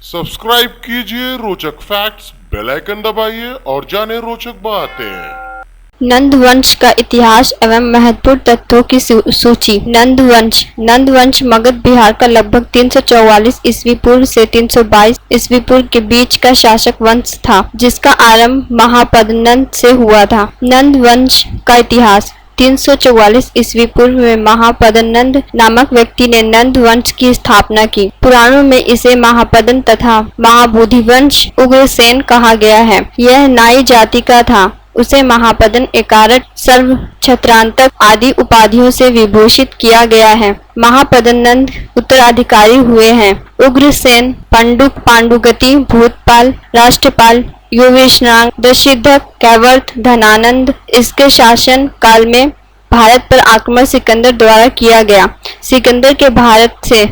Subscribe कीजिए रोचक facts, bell icon दबाइए और जाने रोचक बातें। नंदवंश का इतिहास एवं महत्वपूर्ण तथ्यों की सूची। नंदवंश मगध बिहार का लगभग 344 ईस्वी पूर्व से 322 ईस्वी पूर्व के बीच का शासक वंश था, जिसका आरंभ महापद्मनंद से हुआ था। नंदवंश का इतिहास। 344 ईस्वी पूर्व में महापद्मनंद नामक व्यक्ति ने नंद वंश की स्थापना की। पुराणों में इसे महापद्म तथा महाबोधिवंश उग्रसेन कहा गया है। यह नाई जाति का था। उसे महापद्म, एकारट, सर्व, छत्रांतक आदि उपाधियों से विभूषित किया गया है। महापद्मनंद उत्तराधिकारी हुए हैं उग्रसेन, पंडुक, पांडुगति, भूतपाल, राष्ट्रपाल, युविष्णांग, दशरथ, कैवर्त, धनानंद। इसके शासन काल में भारत पर आक्रमण सिकंदर द्वारा किया गया। सिकंदर के भारत से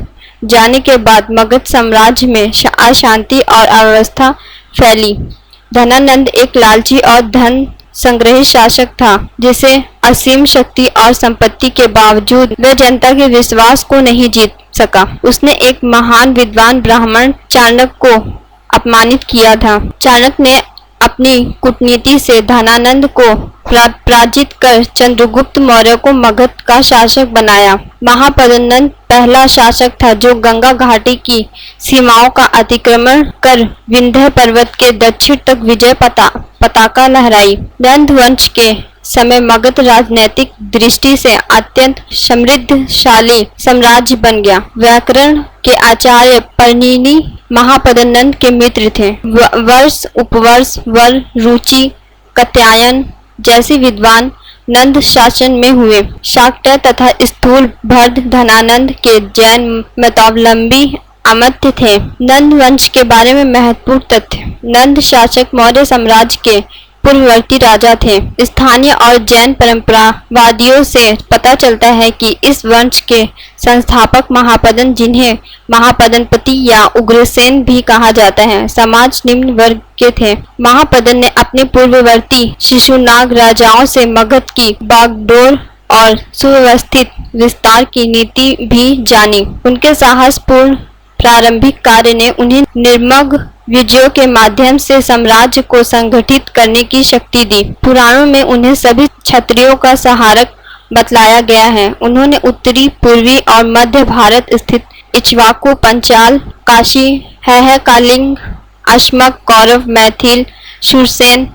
जाने के बाद मगध साम्राज्य में अशांति और अव्यवस्था फैली। धनानंद एक लालची और धन संग्रही शासक था, जिसे असीम शक्ति और संपत्ति के बावजूद वह जनता के विश्वास को नहीं जीत सका। उसने एक महान विद्वान ब्राह्मण चाणक्य को अपमानित किया था। चाणक्य ने अपनी कूटनीति से धनानंद को पराजित कर चंद्रगुप्त मौर्य को मगध का शासक बनाया। महापद्मनंद पहला शासक था जो गंगा घाटी की सीमाओं का अतिक्रमण कर विंध्य पर्वत के दक्षिण तक विजय पताका लहराई। नंदवंश के समय मगध राजनैतिक दृष्टि से अत्यंत समृद्धशाली साम्राज्य बन गया। व्याकरण के आचार्य पाणिनि महापद्मनंद के मित्र थे। वर्ष, उपवर्ष, वर, रुचि, कात्यायन जैसे विद्वान नंद शासन में हुए। शाक्य तथा स्थूल भरत धनानंद के जैन मतावलंबी अमत्य थे। नंद वंश के बारे में महत्वपूर्ण तथ्य। नंद शासक मौर्य साम्राज्य के पूर्ववर्ती राजा थे। स्थानीय और जैन परंपरावादियों से पता चलता है कि इस वंश के संस्थापक महापद्म, जिन्हें महापद्मपति या उग्रसेन भी कहा जाता है, समाज निम्न वर्ग के थे। महापद्म ने अपने पूर्ववर्ती शिशुनाग राजाओं से मगध की बागडोर और सुव्यवस्थित विस्तार की नीति भी जानी। उनके साहसपूर्ण प्रारंभिक कार्य ने उन्हें निर्मम विजयों के माध्यम से साम्राज्य को संगठित करने की शक्ति दी। पुराणों में उन्हें सभी क्षत्रियों का सहारक बतलाया गया है। उन्होंने उत्तरी, पूर्वी और मध्य भारत स्थित इक्ष्वाकु, पंचाल, काशी, है, कालिंग, अश्मक, कौरव, मैथिल, शूरसेन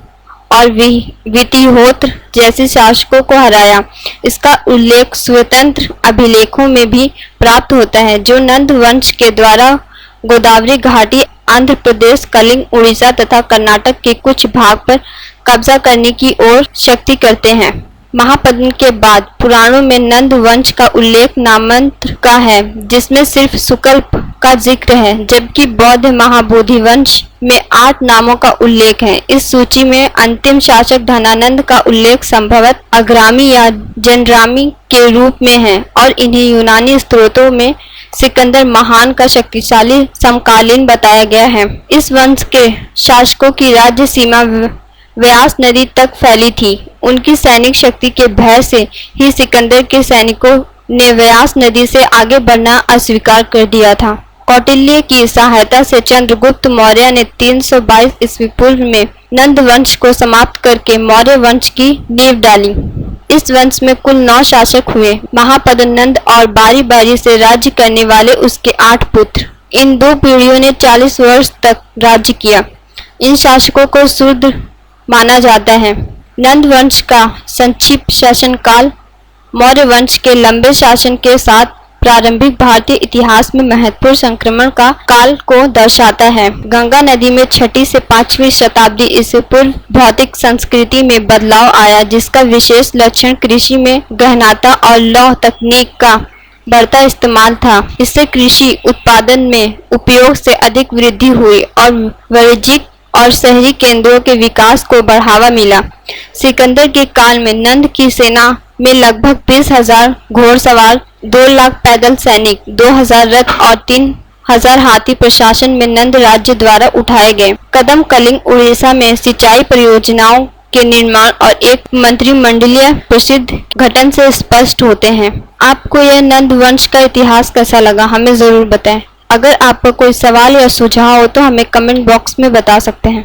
और वितिहोत्र जैसे शासकों को हराया। इसका उल्लेख स्वतंत्र अभिलेखों में भी प्राप्त होता है, जो नंद वंश के द्वारा गोदावरी घाटी, आंध्र प्रदेश, कलिंग, उड़ीसा तथा कर्नाटक के कुछ भाग पर कब्जा करने की ओर शक्ति करते हैं। महापद्म के बाद पुराणों में नंद वंश का उल्लेख नाममात्र का है, जिसमें सिर्फ शुक्ल का जिक्र है, जबकि बौद्ध महाबोधिवंश में 8 नामों का उल्लेख है। इस सूची में अंतिम शासक धनानंद का उल्लेख संभवतः अग्रामी या जनरामी के रूप में है और इन्हें यूनानी स्त्रोतों में सिकंदर महान का शक्तिशाली समकालीन बताया गया है। इस वंश के शासकों की राज्य सीमा व्यास नदी तक फैली थी। उनकी सैनिक शक्ति के भय से ही सिकंदर के सैनिकों ने व्यास नदी से आगे बढ़ना अस्वीकार कर दिया था। कौटिल्य की सहायता से चंद्रगुप्त मौर्य ने 322 ईस्वी पूर्व में नंद वंश को समाप्त करके मौर्य वंश की नींव डाली। इस वंश में कुल 9 शासक हुए। महापद्मनंद और बारी बारी से राज्य करने वाले उसके 8 पुत्र। इन 2 पीढ़ियों ने 40 वर्ष तक राज्य किया। इन शासकों को शूद्र माना जाता है। नंद वंश का संक्षिप्त शासनकाल मौर्य वंश के लंबे शासन के साथ प्रारंभिक भारतीय इतिहास में महत्वपूर्ण संक्रमण का काल को दर्शाता है। गंगा नदी में 6वीं से 5वीं शताब्दी ईसा पूर्व भौतिक संस्कृति में बदलाव आया, जिसका विशेष लक्षण कृषि में गहनता और लौह तकनीक का बढ़ता इस्तेमाल था। इससे कृषि उत्पादन में उपयोग से अधिक वृद्धि हुई और वाणिज्यिक और शहरी केंद्रों के विकास को बढ़ावा मिला। सिकंदर के काल में नंद की सेना में लगभग 20,000 घोड़सवार, 2 लाख पैदल सैनिक, 2,000 रथ और 3,000 हाथी प्रशासन में नंद राज्य द्वारा उठाए गए कदम कलिंग, उड़ीसा में सिंचाई परियोजनाओं के निर्माण और एक मंत्रिमंडलीय प्रसिद्ध घटन से स्पष्ट होते हैं। आपको यह नंद वंश का इतिहास कैसा लगा, हमें जरूर बताएं। अगर आपका कोई सवाल या सुझाव हो तो हमें कमेंट बॉक्स में बता सकते हैं।